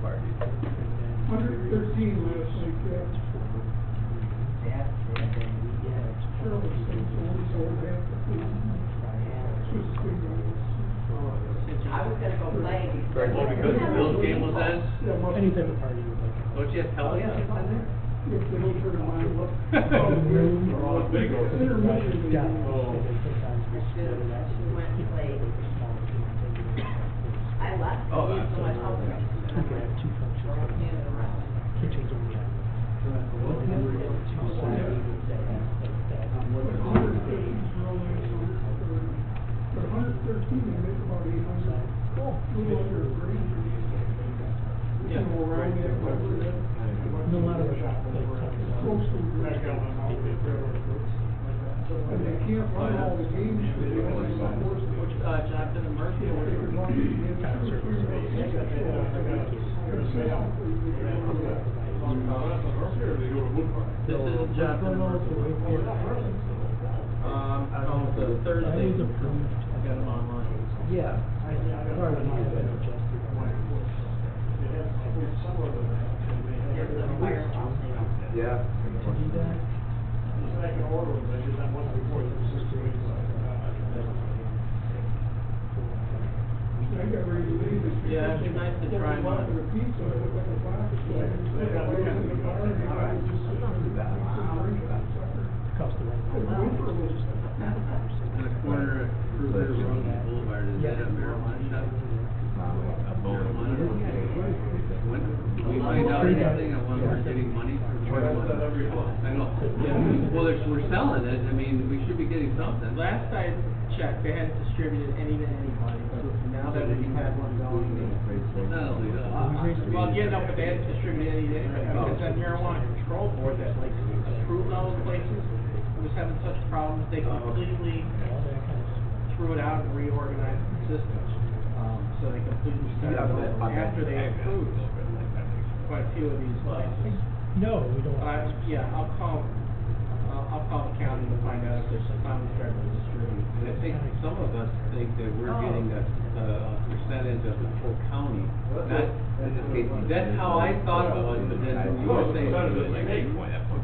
party. 113 last night, yeah. Sure, it's only sold half the food. Swiss big guys. I was gonna go play. Right, well, because the Bills game was in, Yeah, must Any be. type of party you would like. don't you have Pelicans in there? If they don't turn their mind up. Intermission. Yeah. Oh. She went to play. I left. Oh, So much help. We could have two functions. Kitchens on the But 113, they make about 800. Little under a grand. You know, around that, whatever that. No matter what. Close to a grand. And they can't run all the games, because they only support so much. Jonathan and Murphy. They could run these games for 3 This is Jonathan. On the Thursday. That was approved. I got them online. Yeah. Part of the year that adjusted. Yeah. To do that. I got ready to leave this. Yeah, it's nice to try Walk one. with a pizza, it looked like a box. So I just went in the bar and I was just sitting on the back, drinking sucker. Cost of The rent. winter was just. In the corner of Cruiser Road and Boulevard, is that a marijuana shop? A marijuana? When, do we find out anything on when we're getting money for marijuana? I know. Well, we're selling it, I mean, we should be getting something. Last I checked, they hadn't distributed any to anybody, but now that we've had one going, Not only that. well, yeah, no, but they hadn't distributed any to anybody, because that marijuana control board that like approved all those places was having such problems, they completely threw it out and reorganized the system. So they completely started over after they approved quite a few of these places. No, we don't. Yeah, I'll call the county to find out if there's finally started to distribute. And I think some of us think that we're getting a percentage of the whole county, not, that's how I thought it was, but then you were saying,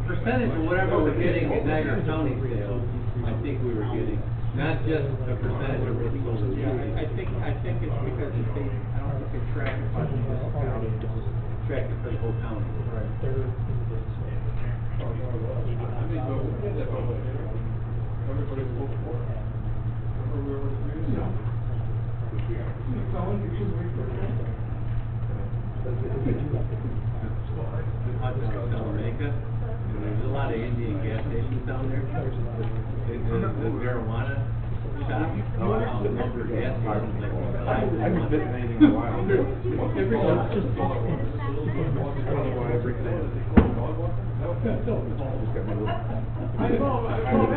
percentage of whatever we're getting in Niagara County sales, I think we were getting, not just a percentage of what's sold. Yeah, I think it's because they, I don't think they track it by the municipality. Track it for the whole county. Right. They're in the business. Everybody vote for it. It's all you can wait for it. Hot dogs down Jamaica, there's a lot of Indian gas stations down there. The marijuana shop, the number of gas stations, like. I haven't been to anything in a while.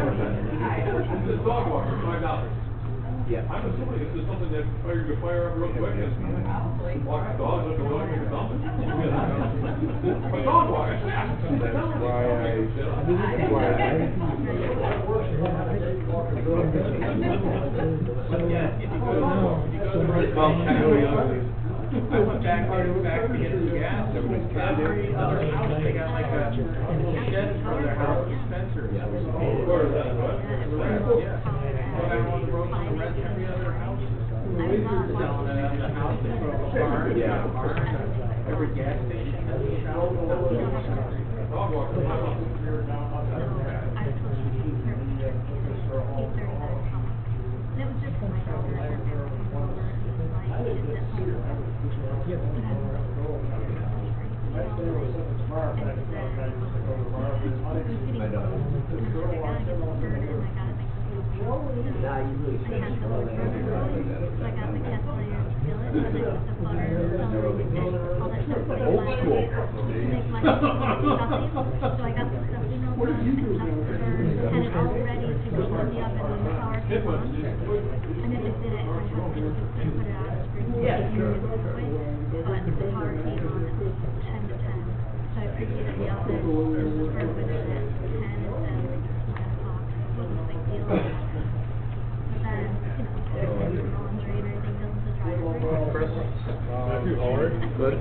This dog walker, $5. Yeah. I'm assuming this is something that you can fire up real quick and walk the dogs, let the dog make a something. A dog walker. I went back to get some gas, every other house, they got like a little shed in front of their house dispensary. Where is that, what? Yeah. Go down on the road to the rest, every other house. Selling it at the house, they put up a barn, Yeah. every gas station has a shop. Dog walker. That was just for my daughter. I never came over. It was like, it's at home. Old school. So I got the stuffing over and had it all ready to go in the oven when the flour came on. And I just did it, my husband just put it on the screen. Yeah, sure. But the flour came on at 10 to 10. So I preheated the oven, for a minute at 10 and then 10 o'clock. It wasn't a big deal. But then, laundry and everything goes to the dryer. Good.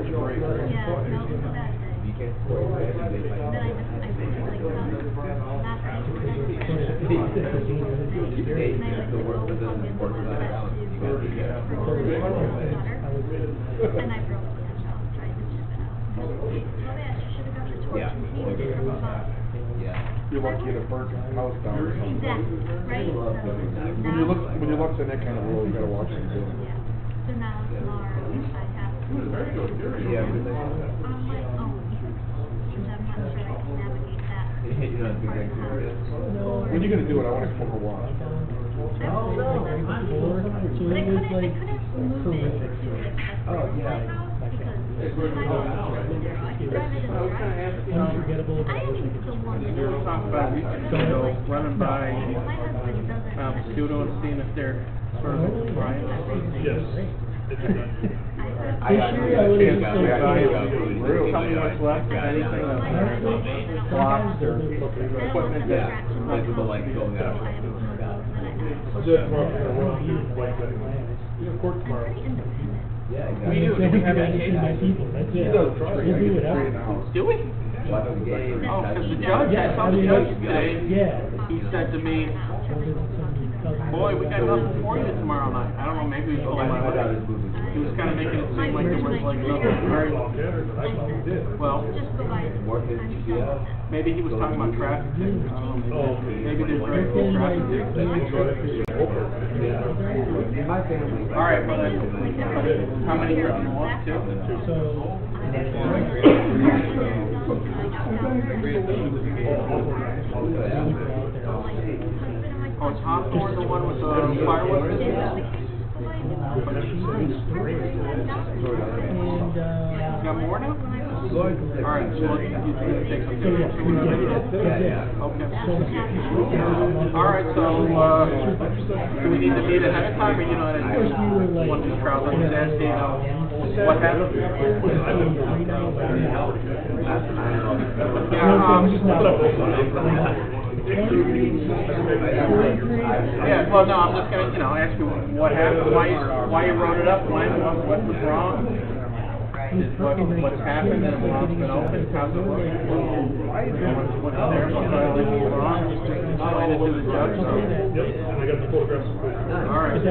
catch a break. Yeah, no, it was a bad day. You can't. And then I went, like, last week, and I went to the local Hogan's and I broke the shell trying to ship it out. Oh yeah, she should have got the torch Yeah. and he did it. Yeah. You're lucky to burn your house down or something. Exactly, right? So When you look in that kind of world, you gotta watch what you're doing. yeah. So now tomorrow I have to. Yeah, but then- On my own, because I'm not sure I can navigate that. You know, it's part of the house. When you gonna do it, I wanna come over watch. But I couldn't move it to like Oh, my yeah. house because my house is there. I can drive it in the driveway. Unforgettable. I am the one. We were talking about a week ago, running by, My husband doesn't. Scudo and seeing if they're sort of compliant. Yes. I have. This year I would've just Tell like- me what's left, if anything, of blocks or equipment that, Yeah, like with the light going out. Just run for a run, like that. You have court tomorrow. Yeah, We do. exactly. Do we have I any see my cases? people, that's it. He does try, We'll I do get it three out. an hour. Do we? Watch the game. Oh, because the judge, I saw the judge today, he said to me, boy, we got nothing for you tomorrow night. I don't know, maybe he was pulling my leg. He was kind of making it seem like there was like nothing very, well, Work it, yeah. maybe he was talking about traffic tickets. I don't know, maybe there's very few traffic tickets. In my family. All right, well then, how many were you want to? So. Oh, it's Hawthorne, the one with the fireworks? And, You got more now? All right, so you take some so yeah, pictures. we did it. That's it. Okay. So much. All right, so, do we need to meet ahead of time, or you know, I First we were like. want to travel, I was asking, what happened? Yeah, well, no, I'm just gonna, you know, ask you what happened, why you wrote it up, when, what was wrong, what's happened, and what's been opened, how's it look? What's there, what violation was wrong, explain it to the judge, so. Yep, and I got the photographs. All right.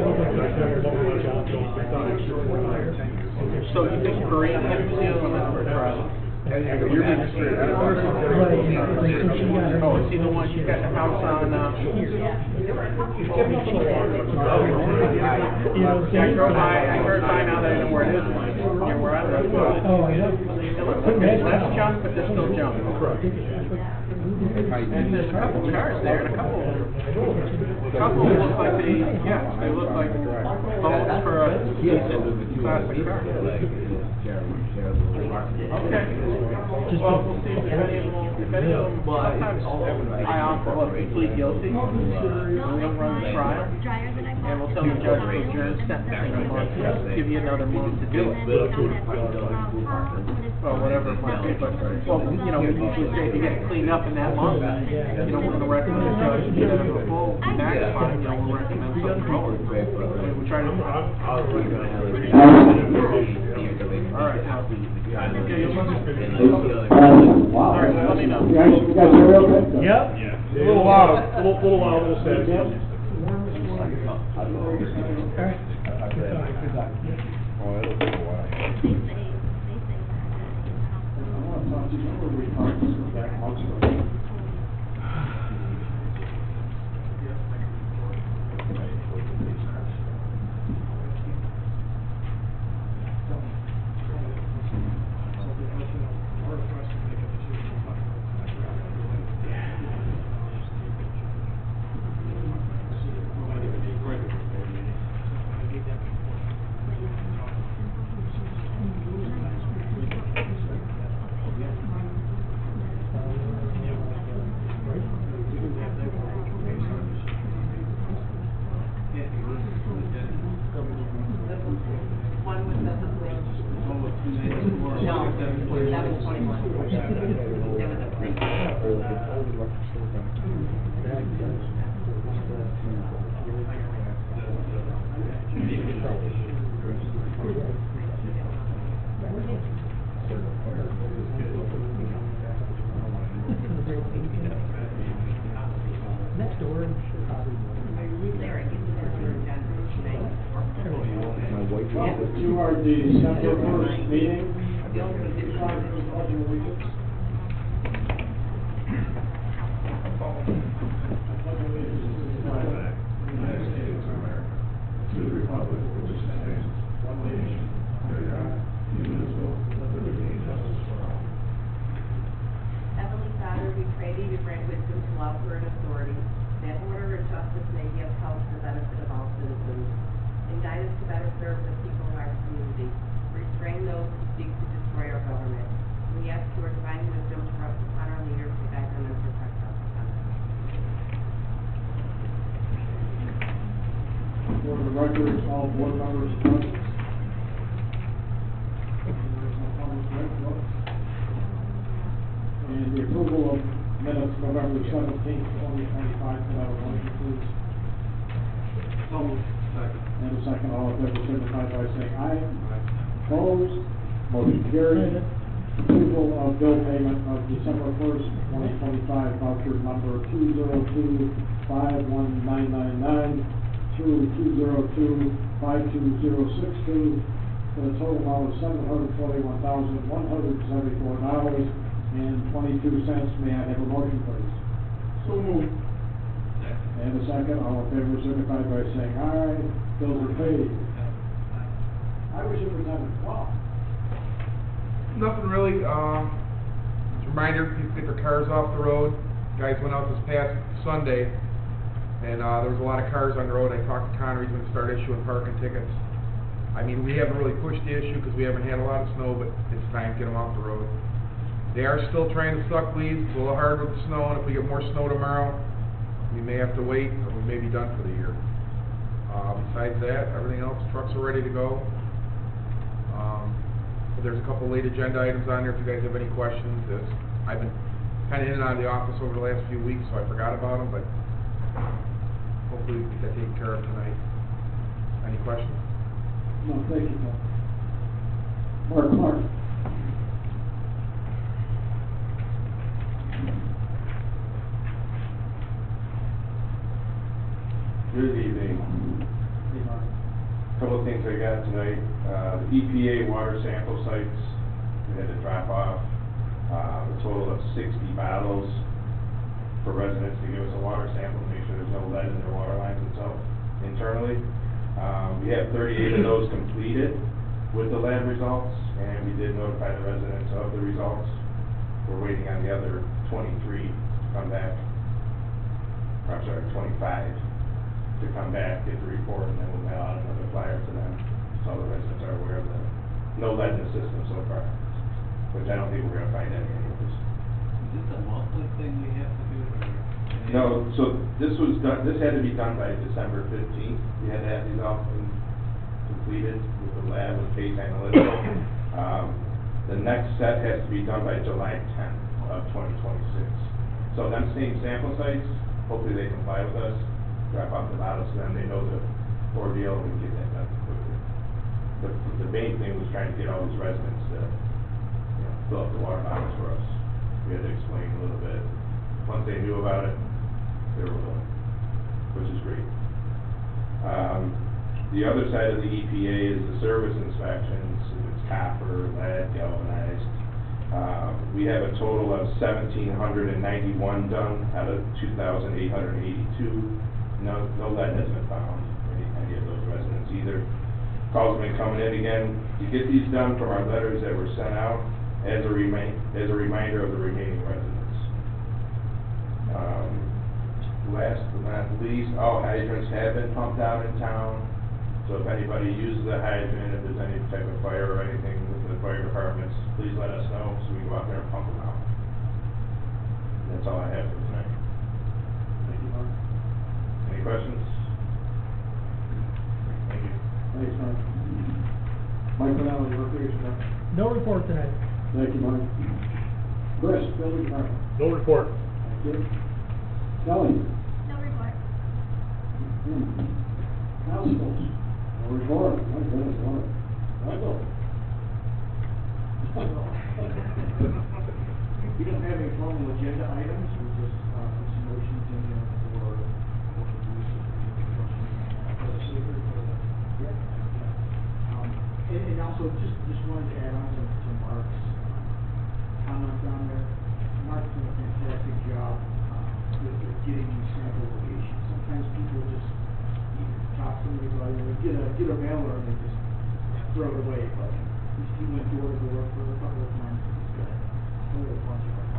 So you think Korean can see it when that's for trial? You're being straight. Oh, is he the one, she's got the house on, You know, yeah, I drove by now that I know where it is, near where I live. oh, I know. It looks like there's less junk, but there's still junk. And there's a couple cars there, and a couple look like they look like bones for a decent classic car. Okay. Well, we'll see if any of them, sometimes I offer, well, if we plead guilty, we don't run the trial, and we'll tell the judge to adjourn sentencing a month, give you another month to do it. Or whatever it might be, but, well, you know, we usually say if you get it cleaned up in that month, you know, we're gonna recommend the judge instead of a full tax fine, you know, we'll recommend something lower. We try to. All right. Okay, you'll run this. All right, let me know. Yep. A little loud, a little loud, a little sad. Alright. Oh, that'll take a while. One was the, no, that was 21. There was a police. Next door, probably. Larry, get to that here in Denver, My wife was. You are the December first meeting. To the republic which stands one nation, under God, indivisible, with liberty and justice for all. Heavenly Father, we pray thee to grant wisdom to all who are in authority, that order and justice may be upheld for the benefit of all citizens, and guide us to better serve the people of our community. Restrain those who seek to destroy our government. We ask your divine wisdom to rest upon our leaders to guide them and protect us. For the record, all board members present. There's no comments, right? No? And the approval of minutes November 17th, 2025, can I have a motion, please? And a second, all in favor, signify by saying aye. Opposed, motion carried. Approval of bill payment of December 1st, 2025, voucher number 202-51999 through 202-52062 for a total amount of $721,174.22. May I have a motion, please? So moved. And a second, all in favor signify by saying aye. Bills are paid. Highway Superintendent, wow. Nothing really, just a reminder, people get their cars off the road. Guys went out this past Sunday, and there was a lot of cars on the road. I talked to Connor, he's gonna start issuing parking tickets. I mean, we haven't really pushed the issue because we haven't had a lot of snow, but it's time to get them off the road. They are still trying to suck leaves, it's a little hard with the snow, and if we get more snow tomorrow, we may have to wait, or we may be done for the year. Besides that, everything else, trucks are ready to go. But there's a couple late agenda items on there if you guys have any questions. I've been kind of in and out of the office over the last few weeks, so I forgot about them, but hopefully we get that taken care of tonight. Any questions? No, thank you, Mark. Mark. Good evening. Hey, Mark. Couple of things I got tonight. The EPA water sample sites, we had to drop off a total of 60 bottles for residents to give us a water sample, to make sure there's no lead in their water lines themselves internally. We have 38 of those completed with the lab results, and we did notify the residents of the results. We're waiting on the other 23 to come back. Or, I'm sorry, 25 to come back, get the report, and then we'll mail out another flyer to them, so the residents are aware of the no lead in the system so far, which I don't think we're gonna find any of this. Is this a monthly thing we have to do? No, so this was done, this had to be done by December 15th. We had to have these all completed with the lab, with case analytics. The next set has to be done by July 10th of 2026. So them same sample sites, hopefully they comply with us, drop off the bottles to them, they know the ordeal, and we get that done quickly. The main thing was trying to get all these residents to, fill up the water bottles for us. We had to explain a little bit. Once they knew about it, they were willing, which is great. The other side of the EPA is the service inspections. It's copper, lead, galvanized. We have a total of 1,791 done out of 2,882. No lead has been found in any of those residents either. Calls have been coming in again to get these done from our letters that were sent out as a reminder of the remaining residents. Last but not least, all hydrants have been pumped out in town. So if anybody uses a hydrant, if there's any type of fire or anything with the fire departments, please let us know so we can go out there and pump them out. That's all I have for tonight. Thank you, Mark. Any questions? Thank you. Thanks, Mark. Mike Finale, Recreation Director. No report tonight. Thank you, Mark. Chris, Building Department. No report. Thank you. Kelly. No report. Constables. No report. My goodness, what? Michael. We don't have any formal agenda items, we just, put some motions in there for the use of the secret for the. And also, just wanted to add on to Mark's comments on there. Mark's done a fantastic job, with getting these sample locations. Sometimes people just, you talk to somebody about, get a mailer and they just throw it away, but he went door to door for a couple of months. He's got a whole bunch of them.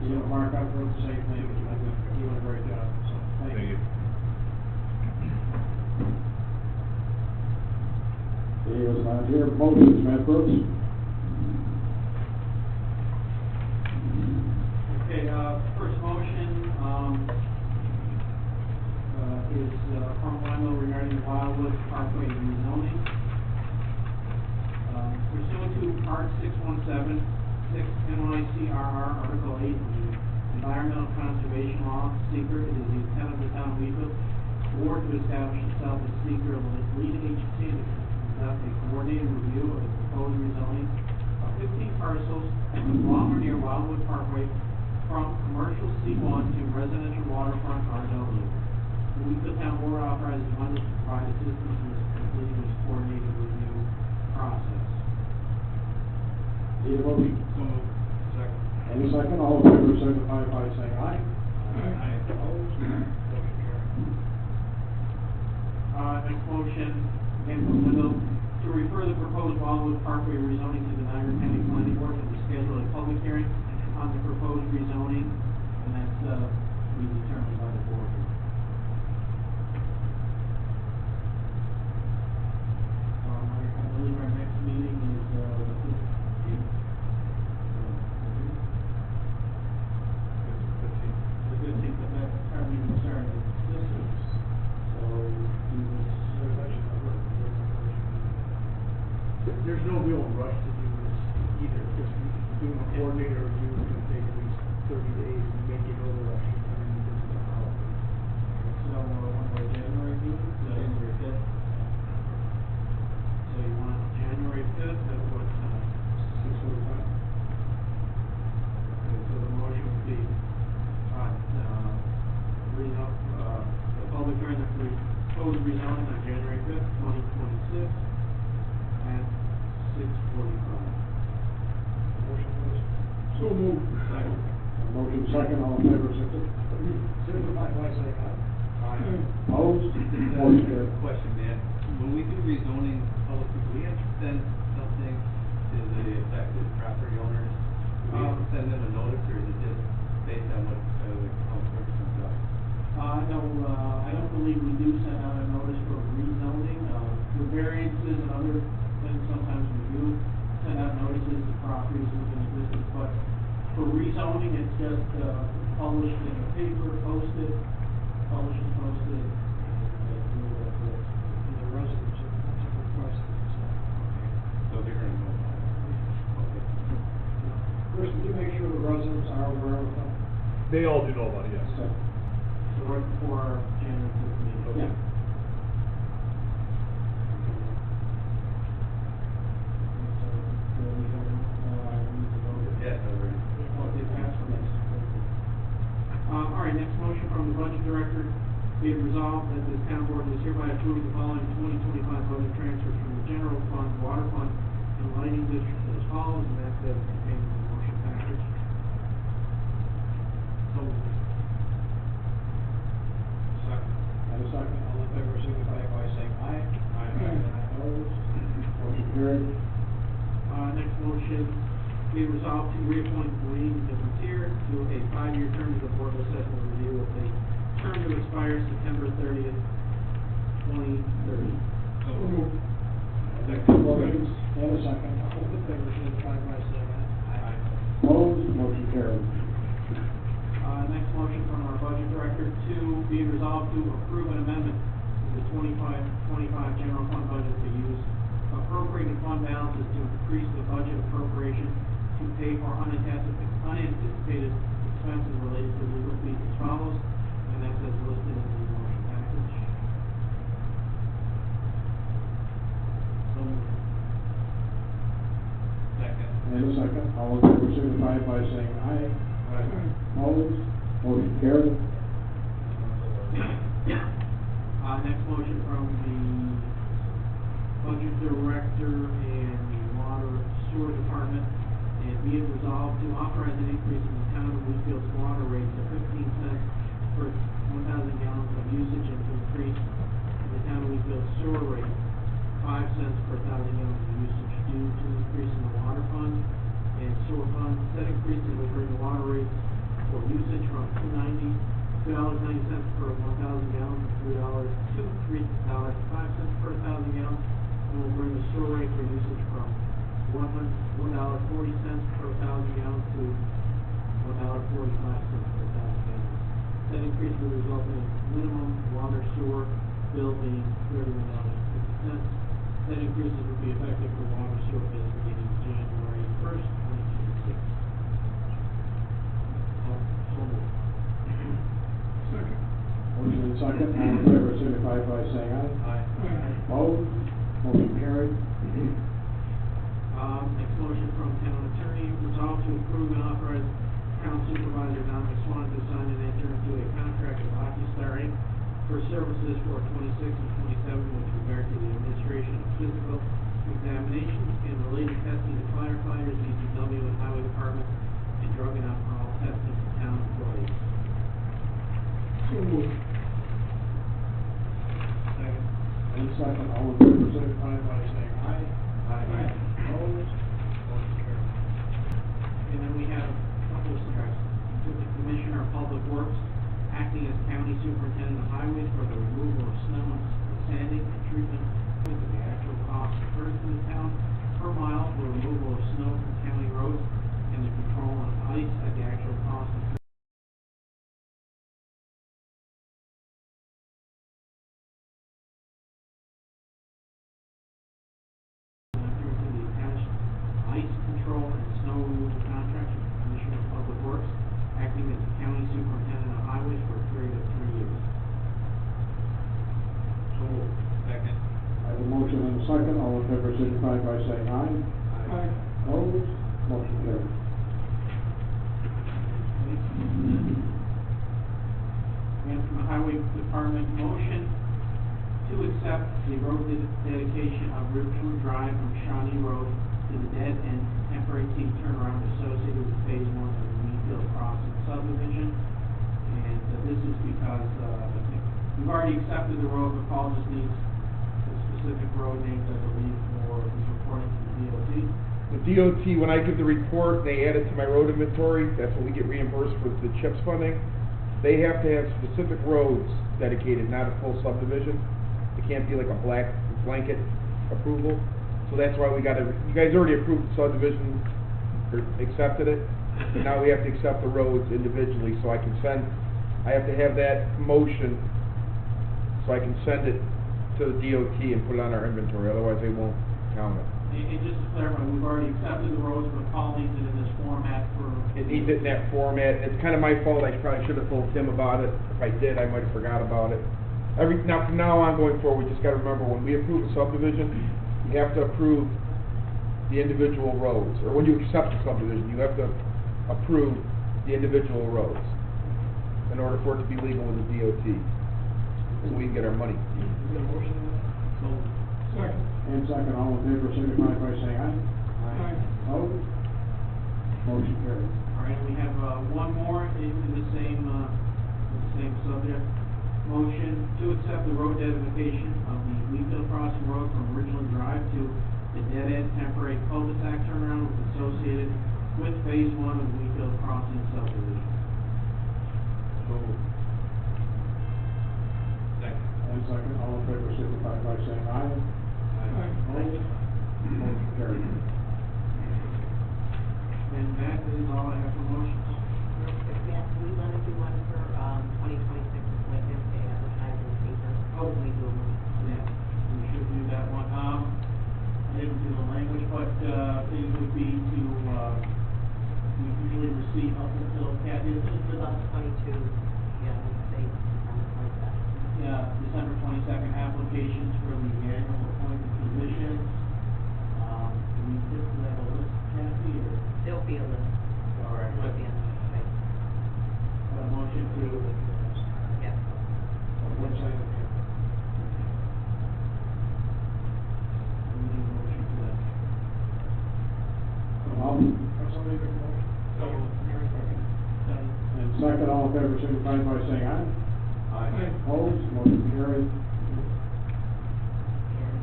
You know, Mark, I wrote the same thing, but you doing a great job, so thank you. He was not here, motions, Matt Brooks. Okay, first motion, is, from Wendell regarding the Wildwood Parkway rezoning. Pursuant to Part 617, 6 NYCRR, Article 8 of the Environmental Conservation Law, secret, it is the intent of the town of Weaver board to establish itself as secret of the lead agency to conduct a coordinated review of the proposed rezoning of 15 parcels along or near Wildwood Parkway from commercial C1 to residential waterfront RW. The Weaver Town Board authorizes Wendell to provide assistance in completing this coordinated review process. Need a motion? So moved. Second. And a second, all in favor, signify by saying aye. Aye. Opposed? Motion carried. Next motion, again from Wendell, to refer the proposed Wildwood Parkway rezoning to the Niagara County Planning Board and to schedule a public hearing on the proposed rezoning, and that's, be determined by the board. I believe our next meeting is, the 15th. The 15th, but that, our meeting started this week, so we will. There's no real rush to do this either, because doing a coordinator review is gonna take at least 30 days, and make it over actually coming into the holiday. So, one by January meeting, January 5th. So you want January 5th at what time? 6:45. Okay, so the motion would be, read up, the public hearing of the proposed rezoning on January 5th, 2026, at 6:45. Motion, please. So moved. Second. Motion second, all in favor, signify by saying aye. Opposed? Motion carried. Question, Dan, when we do rezoning public, do we have to send something to the affected property owners? Do we have to send them a notice, or is it just based on what, the council comes up? No, I don't believe we do send out a notice for rezoning, for variances and other things, sometimes we do send out notices to properties within existence, but for rezoning, it's just, published in the paper, posted, published and posted, and they do that for the residents of the requested, so. So they're gonna know about it. Okay. First, would you make sure the residents are aware of them? They all do know about it, yes. So, So right before our January 5th meeting. yeah. Yes, I'm ready. All right, next motion from the budget director, be it resolved that the town board is hereby approved the following 2025 budget transfers from the general fund, water fund, and lighting district as follows, and that's contained in the motion package. So moved. Second. And a second, all in favor, signify by saying aye. Aye. Opposed? Motion carried. Next motion, be resolved to reappoint Wayne DeMontier to a 5-year term to the Board of Assessment Review with a term to expire September 30th, 2030. So moved. Motion and a second, all in favor, signify by saying aye. Opposed? Motion carried. Next motion from our budget director, to be resolved to approve an amendment to the 25 general fund budget to use appropriated fund balances to increase the budget appropriation to pay for unanticipated expenses related to legal fees as follows, and that's as listed in the motion package. So moved. Second. And a second, all in favor signify by saying aye. Opposed, motion carried. Next motion from the budget director and the water sewer department. And be it resolved to authorize an increase in the town of Wheatfield's water rate to 15 cents per 1,000 gallons of usage, and to increase the town of Wheatfield's sewer rate 5 cents per 1,000 gallons of usage due to the increase in the water fund and sewer fund. Said increases will bring the water rate for usage from $2.90 per 1,000 gallons to $3.05 per 1,000 gallons, and will bring the sewer rate for usage from $1.40 per 1,000 gallons to $1.45 per 1,000 gallons. That increase will result in minimum water sewer bill being $31.50. That increases will be effective for water sewer bills beginning January 1st, 2026. So moved. Motion and second, all in favor signify by saying aye. Aye. Opposed, motion carried. Next motion from town attorney, resolve to approve and authorize town supervisor Dominic Swan to sign and enter into a contract with OcuStar Inc. for services for 26 and 27 with regard to the administration of physical examinations and related testing to firefighters, DPW, and highway department, and drug and alcohol testing for town employees. Second. And second, all in favor signify by saying aye. Aye. Opposed, motion carried. And then we have a couple of contracts with the Commissioner of Public Works, acting as County Superintendent of Highways for the removal of snow and sanding and treatment of the actual cost incurred to the town per mile for removal of snow from county roads and the control of ice at the actual cost incurred. Ice control and snow removal contract with the Commissioner of Public Works, acting as the County Superintendent of Highways for a period of 3 years. So moved. Second. I have a motion and a second, all in favor signify by saying aye. Aye. Opposed, motion carried. And from the Highway Department, motion to accept the road dedication of Rivershore Drive from Shawnee Road to the dead end temporary T turnaround associated with phase 1 of the Wheatfield Crossing subdivision. And this is because, we've already accepted the road, but Paul just needs the specific road names, I believe, for his reporting to the DOT. The DOT, when I give the report, they add it to my road inventory, that's what we get reimbursed for the CHIPS funding. They have to have specific roads dedicated, not a full subdivision. It can't be like a blanket approval. So that's why we gotta, you guys already approved the subdivision, or accepted it, but now we have to accept the roads individually, so I can send, I have to have that motion, so I can send it to the DOT and put it on our inventory, otherwise they won't count it. And just to clarify, we've already accepted the roads, but Paul needs it in this format for. It needs it in that format, it's kinda my fault, I probably should have told Tim about it, if I did, I might have forgot about it. Now, from now on going forward, we just gotta remember, when we approve a subdivision, you have to approve the individual roads, or when you accept the subdivision, you have to approve the individual roads in order for it to be legal with the DOT, so we can get our money. Second. And second, all in favor signify by saying aye. Aye. Opposed, motion carried. All right, we have, one more in the same subject. Motion to accept the road dedication of the Wheatfield Crossing Road from Ridgeland Drive to the dead end temporary cul-de-sac turnaround associated with phase 1 of the Wheatfield Crossing subdivision. So. Second. And second, all in favor signify by saying aye. Opposed, motion carried. And that is all I have for motions. Yes, we want to do one for, 2026 appointments to advertise in the paper. Oh, we do them. Yeah, we should do that one. I didn't do the language, but, it would be to, we usually receive up until, Kathy, this is About 22, yeah, they, like that. December 22nd applications for the annual appointed positions. Do we typically have a list, Kathy, or? somebody make a motion? Done. And second, all in favor, signify by saying aye. Aye. Opposed, motion carried. And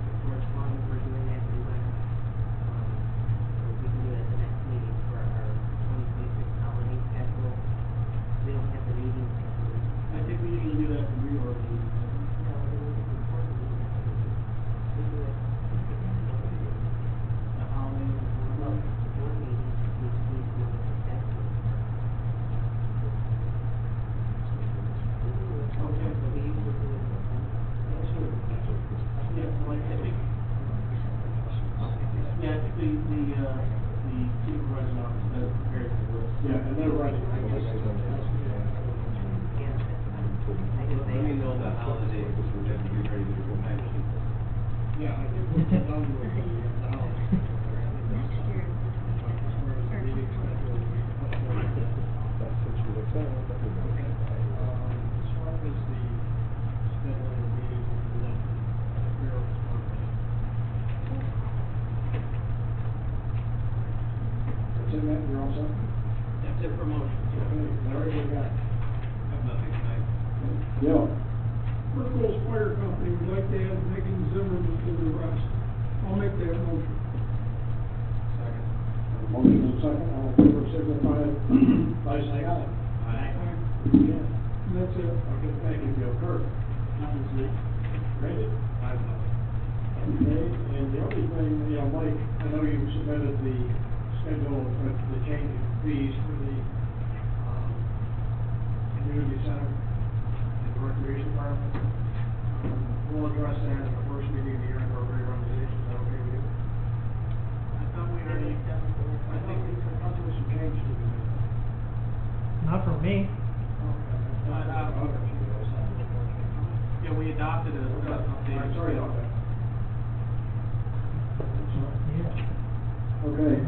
for correspondence, we're doing that through letter. So we can do it at the next meeting for our 2026 holiday schedule. We don't have the meeting scheduled. I think we usually do that for reorg meetings. No, we need to report the meeting. We do it. The holiday. Well, the board meeting, we do it at the schedule. Okay. So we usually do it. Yeah, like, I think, yeah, I think the supervisor's office has prepared the list. Yeah, and they're ready. Yeah, that's fine. I can say. Let me know the holiday, because we're gonna be ready to go back. Yeah, I think we're done with the holiday. Next year is the 22nd. That's what you looked at. Okay, as far as the scheduling of meetings, we'll do that at the Bureau of Conference. That's it, Matt, you're all set? That's it for motion. Okay, Larry, what you got? Have nothing tonight. Bill? Brookville Fire Company would like to add Megan Zimmerman to the rest. I'll make that motion. Second. Motion and second, all in favor, signify by saying aye. Aye. Yeah. And that's it. Okay, thank you, Bill. Kurt? Nothing to do. Randy? I've nothing. Okay, and the only thing, you know, Mike, I know you submitted the schedule, the change in fees for the, community center and the recreation department. We'll address that in the first meeting of the year in our reorganization, is that okay with you? I thought we already, I think there was some changes to be made. Not from me. yeah, we adopted a, updated. Sorry about that. Yeah. Okay,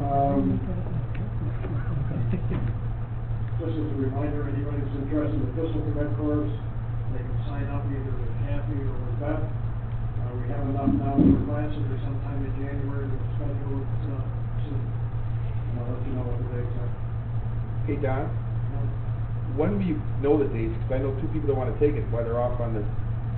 just as a reminder, anybody who's interested in the Pistol Cadet Corps, they can sign up either with Kathy or with Beth. We have enough now for classes, or sometime in January, we'll schedule it, soon. And I'll let you know what the dates are. Hey, Don, when will you know the dates? Because I know two people that want to take it while they're off on their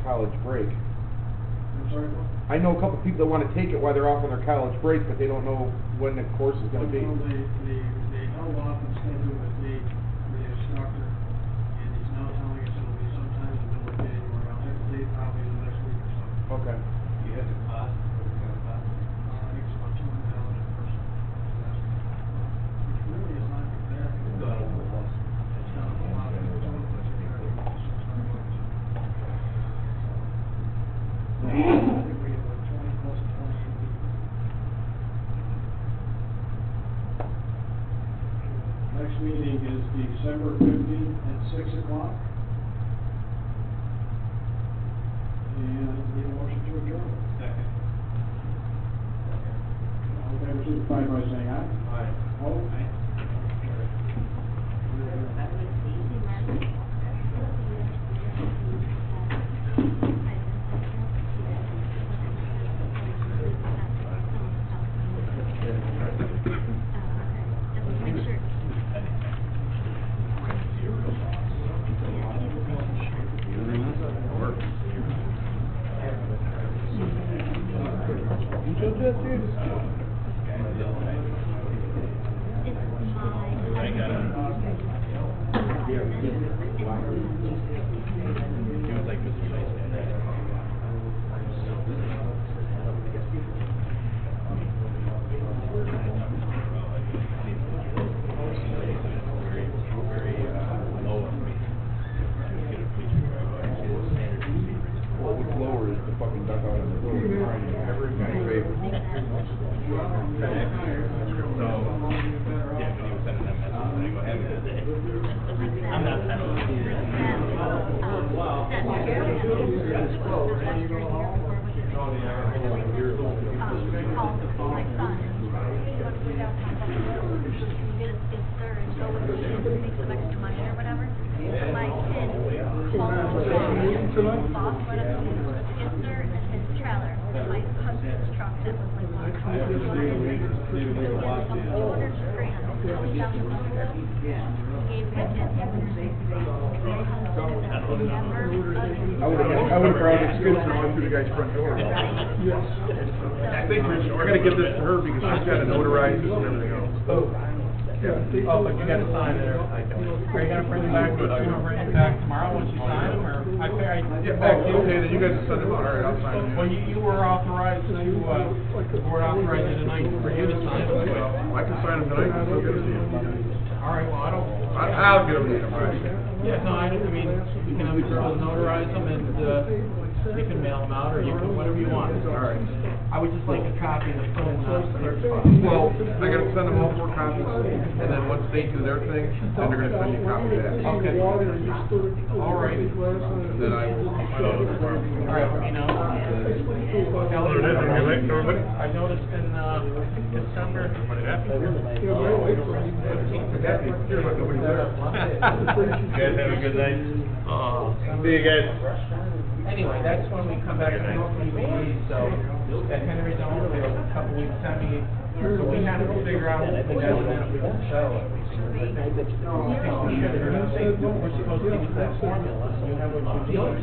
college break. I'm sorry, what? I know a couple people that want to take it while they're off on their college break, but they don't know when the course is going to be. Well, they held off and scheduled a date for the instructor, and he's now telling us it'll be sometime in the middle of January. I'll have the date probably in the next week or so. Okay. You have the cost, what it's gonna cost? I think it's about $200 a person. Which really is not bad. It's not a whole lot. It's not a lot, but it's only like $600. I think we have like 20 plus 20 people. Next meeting is December 15th at 6 o'clock. And I need a motion to adjourn. Second. All in favor, signify by saying aye. Aye. Opposed? Aye. That was easy, Mark. Just make sure. What's lower is the fucking dugout on the road. Every guy's favorite. I'm not $40,000. He gave it to him. I would've brought the skids and went through the guy's front door. Yes. I think we're gonna give this to her because she's gotta notarize this and everything else. Oh, but you gotta sign it. Are you gonna bring it back, tomorrow once you sign them, or Yeah, okay, then you guys will send them out, all right, I'll sign them. Well, you were authorized to, the board authorized it tonight for you to sign them. I can sign them tonight, I'm still gonna see them. All right, well, I don't. I'll get them to you, all right. Yeah, no, I mean, you can have your girls notarize them and, you can mail them out, or you can, whatever you want. All right. I would just like a copy to put in the clerk's file. Well, they're gonna send them all 4 copies, and then once they do their thing, then they're gonna send you a copy back. Okay. All right. And then I will. All right, you know. Kelly, I noticed in, December. Guys have a good night. See you guys. Anyway, that's when we come back to the PBE, so that Henry Zone, we have a couple weeks, so we have to figure out what we do and then if we can sell it. I think we should, we're supposed to use that formula, so you have what you need. I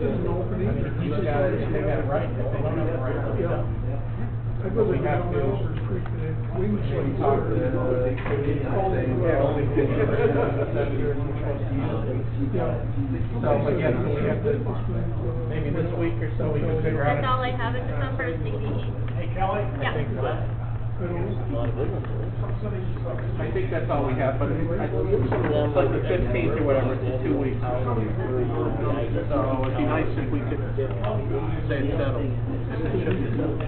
mean, if these guys, they got it right, if they don't have it right, we don't. But we have to, maybe talk to the committee and say, yeah, well, we can use it, so, but yeah, so we have to, maybe this week or so, we can figure out. That's all I have in December is CDE. Hey, Kelly? Yeah. I think that's all we have, but it's like the 15th or whatever, it's 2 weeks. So it'd be nice if we could say it's settled. It should be settled.